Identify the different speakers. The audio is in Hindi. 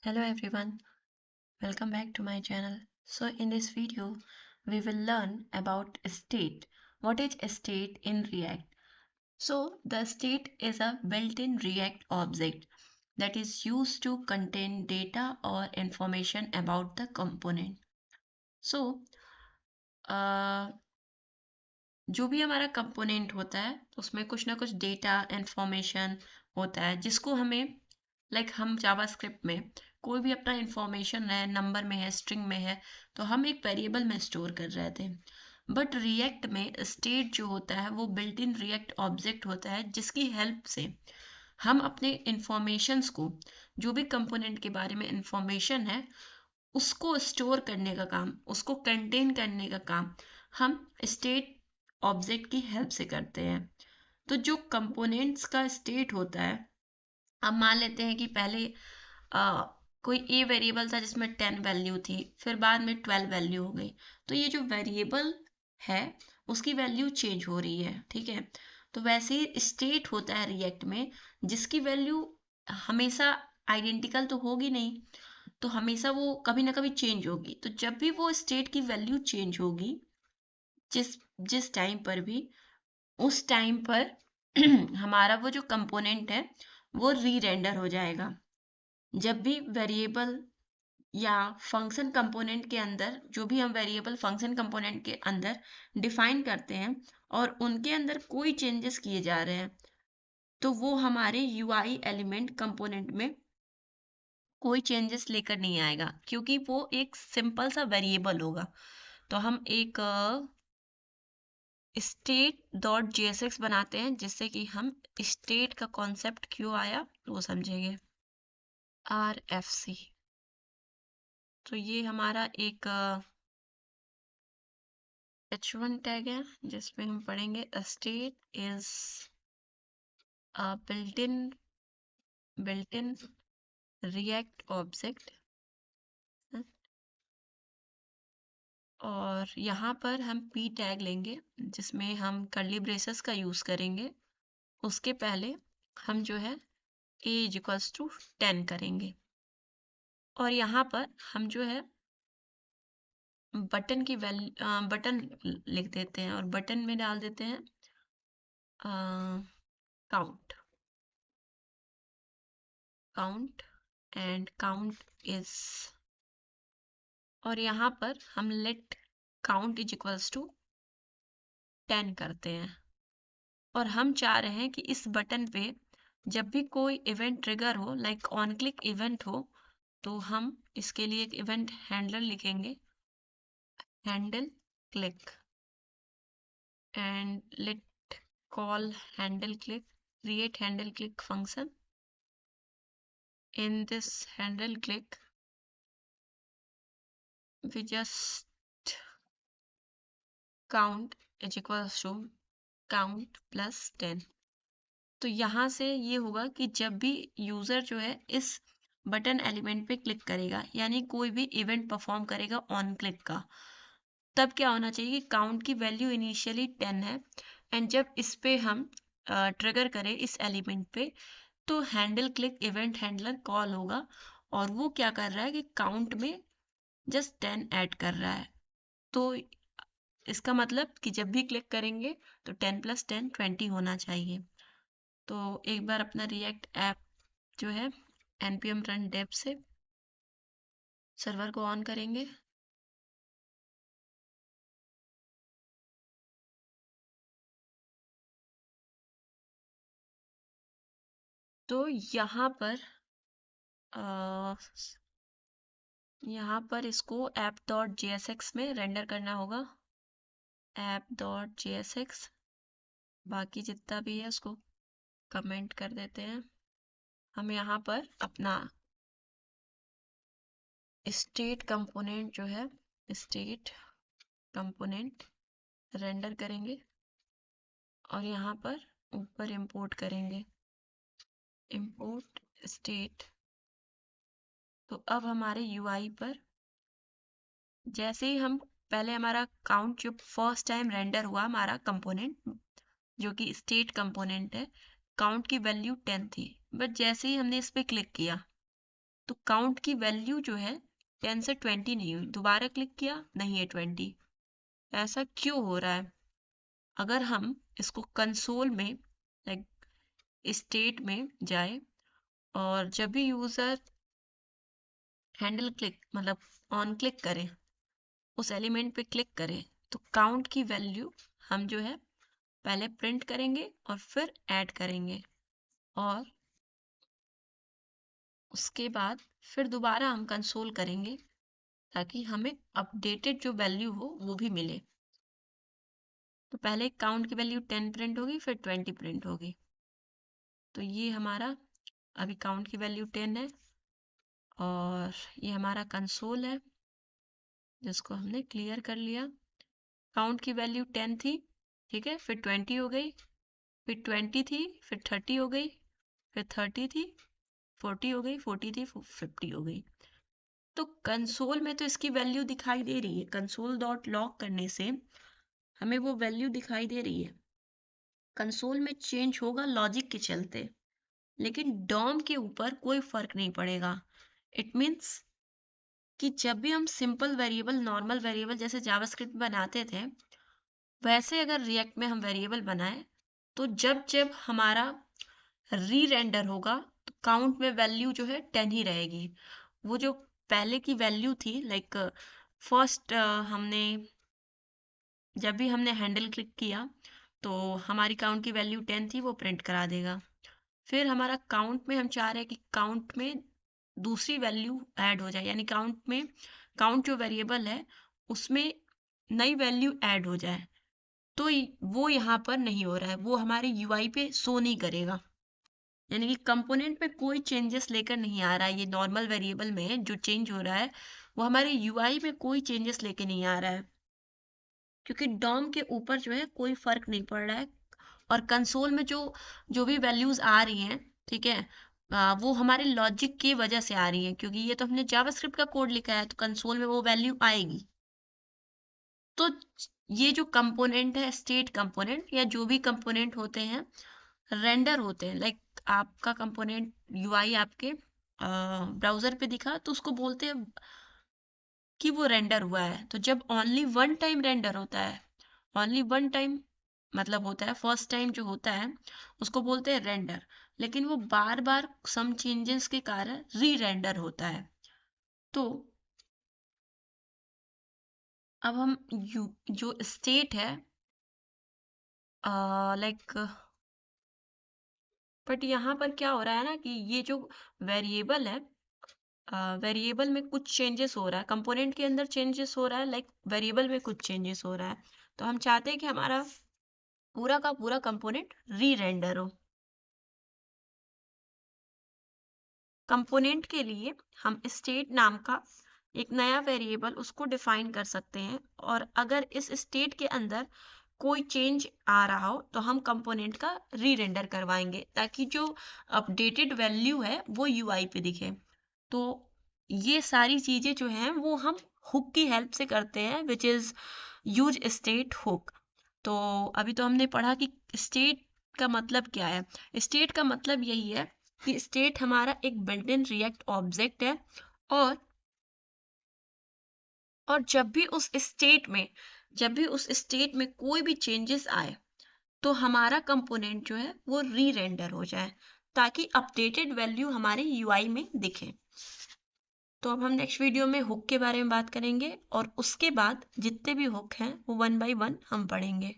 Speaker 1: Hello everyone, welcome back to my channel. So in this video, we will learn about state. What is a state in React? So the state is a built-in React object that is used to contain data or information about the component. So जो भी हमारा कंपोनेंट होता है उसमें कुछ ना कुछ डेटा इंफॉर्मेशन होता है जिसको हमें हम जावास्क्रिप्ट में कोई भी अपना इंफॉर्मेशन है, नंबर में है, स्ट्रिंग में है, तो हम एक वेरिएबल में स्टोर कर रहे थे। बट रिएक्ट में स्टेट जो होता है वो बिल्ट इन रिएक्ट ऑब्जेक्ट होता है जिसकी हेल्प से हम अपने इंफॉर्मेशंस को, जो भी कंपोनेंट के बारे में इंफॉर्मेशन है, उसको स्टोर करने का काम, उसको कंटेन करने का काम हम स्टेट ऑब्जेक्ट की हेल्प से करते हैं। तो जो कंपोनेंट्स का स्टेट होता है, अब मान लेते हैं कि पहले कोई ए वेरिएबल था जिसमें 10 वैल्यू थी, फिर बाद में 12 वैल्यू हो गई, तो ये जो वेरिएबल है उसकी वैल्यू चेंज हो रही है, ठीक है। तो वैसे ही स्टेट होता है रिएक्ट में, जिसकी वैल्यू हमेशा आइडेंटिकल तो होगी नहीं, तो हमेशा वो कभी ना कभी चेंज होगी। तो जब भी वो स्टेट की वैल्यू चेंज होगी, जिस जिस टाइम पर भी, उस टाइम पर हमारा वो जो कंपोनेंट है वो री रेंडर हो जाएगा। जब भी वेरिएबल या फंक्शन कंपोनेंट के अंदर, जो भी हम वेरिएबल फंक्शन कंपोनेंट के अंदर डिफाइन करते हैं और उनके अंदर कोई चेंजेस किए जा रहे हैं, तो वो हमारे यूआई एलिमेंट कंपोनेंट में कोई चेंजेस लेकर नहीं आएगा, क्योंकि वो एक सिंपल सा वेरिएबल होगा। तो हम एक स्टेट डॉट जेएसएक्स बनाते हैं जिससे कि हम स्टेट का कॉन्सेप्ट क्यों आया वो समझेंगे। RFC, तो ये हमारा एक H1 टैग है जिसमें हम पढ़ेंगे state is built in React object. और यहाँ पर हम p टैग लेंगे जिसमें हम कर्ली ब्रेसेस का यूज करेंगे। उसके पहले हम जो है a इक्वल्स टू 10 करेंगे, और यहाँ पर हम जो है बटन की बटन लिख देते हैं, और बटन में डाल देते हैं काउंट एंड काउंट इज, और यहाँ पर हम let count is equals to 10 करते हैं। और हम चाह रहे हैं कि इस बटन पे जब भी कोई इवेंट ट्रिगर हो, लाइक ऑन क्लिक इवेंट हो, तो हम इसके लिए एक इवेंट हैंडलर लिखेंगे, handle click, and let call handle click, create handle click function. In this handle click we just count is equals to count plus 10। तो यहाँ से ये होगा कि जब भी यूजर जो है इस बटन एलिमेंट पे क्लिक करेगा, यानी कोई भी इवेंट परफॉर्म करेगा ऑन क्लिक का, तब क्या होना चाहिए कि काउंट की वैल्यू इनिशियली 10 है, एंड जब इस पे हम ट्रिगर करें इस एलिमेंट पे, तो handle click event handler call होगा, और वो क्या कर रहा है कि काउंट में जस्ट 10 ऐड कर रहा है। तो इसका मतलब कि जब भी क्लिक करेंगे तो 10 + 10 20 होना चाहिए। तो एक बार अपना रिएक्ट ऐप जो है npm run dev से सर्वर को ऑन करेंगे। तो यहाँ पर इसको app.jsx में रेंडर करना होगा, app.jsx, बाकी जितना भी है उसको कमेंट कर देते हैं। हम यहाँ पर अपना स्टेट कंपोनेंट जो है, स्टेट कंपोनेंट रेंडर करेंगे, और यहाँ पर ऊपर इंपोर्ट करेंगे, इंपोर्ट स्टेट। तो अब हमारे यूआई पर जैसे ही हम, पहले हमारा काउंट जो फर्स्ट टाइम रेंडर हुआ हमारा कंपोनेंट जो कि स्टेट कंपोनेंट है, काउंट की वैल्यू 10 थी, बट जैसे ही हमने इस पे क्लिक किया तो काउंट की वैल्यू जो है 10 से 20 नहीं हुई, दोबारा क्लिक किया नहीं है 20। ऐसा क्यों हो रहा है? अगर हम इसको कंसोल में लाइक स्टेट में जाए और जब भी यूजर हैंडल क्लिक मतलब ऑन क्लिक करें, उस एलिमेंट पे क्लिक करें, तो काउंट की वैल्यू हम जो है पहले प्रिंट करेंगे और फिर ऐड करेंगे, और उसके बाद फिर दोबारा हम कंसोल करेंगे ताकि हमें अपडेटेड जो वैल्यू हो वो भी मिले। तो पहले काउंट की वैल्यू 10 प्रिंट होगी, फिर 20 प्रिंट होगी। तो ये हमारा अभी काउंट की वैल्यू 10 है और ये हमारा कंसोल है जिसको हमने क्लियर कर लिया। काउंट की वैल्यू 10 थी, ठीक है, फिर 20 हो गई, फिर 20 थी, फिर 30 हो गई, फिर 30 थी, 40 हो गई, 40 थी, 50 हो गई। तो कंसोल में तो इसकी वैल्यू दिखाई दे रही है, कंसोल डॉट लॉग करने से हमें वो वैल्यू दिखाई दे रही है। कंसोल में चेंज होगा लॉजिक के चलते, लेकिन डॉम के ऊपर कोई फर्क नहीं पड़ेगा। इट मीन्स कि जब भी हम सिंपल वेरिएबल, नॉर्मल वेरिएबल जैसे जावास्क्रिप्ट बनाते थे, वैसे अगर रिएक्ट में हम वेरिएबल बनाए तो जब जब हमारा री रेंडर होगा तो काउंट में वैल्यू जो है 10 ही रहेगी। वो जो पहले की वैल्यू थी लाइक फर्स्ट हमने जब भी हमने हैंडल क्लिक किया तो हमारी काउंट की वैल्यू 10 थी, वो प्रिंट करा देगा। फिर हमारा काउंट में हम चाह रहे हैं कि काउंट में दूसरी वैल्यू ऐड हो जाए, यानी काउंट में, काउंट जो वेरिएबल है उसमें नई वैल्यू ऐड हो जाए। तो वो यहाँ पर नहीं हो रहा है, वो हमारे यूआई पे शो नहीं करेगा, यानी कि कंपोनेंट में कोई चेंजेस लेकर नहीं आ रहा है। ये नॉर्मल वेरिएबल में जो चेंज हो रहा है वो हमारे यूआई में कोई चेंजेस लेके नहीं आ रहा है, क्योंकि डॉम के ऊपर जो है कोई फर्क नहीं पड़ रहा है। और कंसोल में जो जो भी वैल्यूज आ रही हैं, ठीक है, वो हमारे लॉजिक की वजह से आ रही है, क्योंकि ये तो हमने जावास्क्रिप्ट का कोड लिखा है तो कंसोल में वो वैल्यू आएगी। तो ये जो कंपोनेंट है, स्टेट कंपोनेंट या जो भी कंपोनेंट होते हैं, रेंडर होते हैं। लाइक आपका कंपोनेंट यूआई आपके ब्राउजर पे दिखा तो उसको बोलते हैं कि वो रेंडर हुआ है। तो जब ओनली वन टाइम रेंडर होता है, ओनली वन टाइम मतलब होता है, फर्स्ट टाइम जो होता है उसको बोलते हैं रेंडर, लेकिन वो बार बार सम चेंजेस के कारण री रेंडर होता है। तो अब हम जो स्टेट है लाइक, बट यहाँ पर क्या हो रहा है ना कि ये जो वेरिएबल है, वेरिएबल में कुछ चेंजेस हो रहा है, कंपोनेंट के अंदर चेंजेस हो रहा है, लाइक वेरिएबल में कुछ चेंजेस हो रहा है। तो हम चाहते हैं कि हमारा पूरा का पूरा कंपोनेंट री रेंडर हो। कंपोनेंट के लिए हम स्टेट नाम का एक नया वेरिएबल उसको डिफाइन कर सकते हैं, और अगर इस स्टेट के अंदर कोई चेंज आ रहा हो तो हम कंपोनेंट का री रेंडर करवाएंगे ताकि जो अपडेटेड वैल्यू है वो यूआई पे दिखे। तो ये सारी चीजें जो हैं वो हम हुक की हेल्प से करते हैं, which is use state hook. तो अभी तो हमने पढ़ा कि स्टेट का मतलब क्या है। स्टेट का मतलब यही है कि स्टेट हमारा एक बिल्ट इन रिएक्ट ऑब्जेक्ट है, और जब भी उस स्टेट में कोई भी चेंजेस आए तो हमारा कंपोनेंट जो है वो री रेंडर हो जाए ताकि अपडेटेड वैल्यू हमारे यूआई में दिखे। तो अब हम नेक्स्ट वीडियो में हुक के बारे में बात करेंगे और उसके बाद जितने भी हुक हैं वो वन बाय वन हम पढ़ेंगे।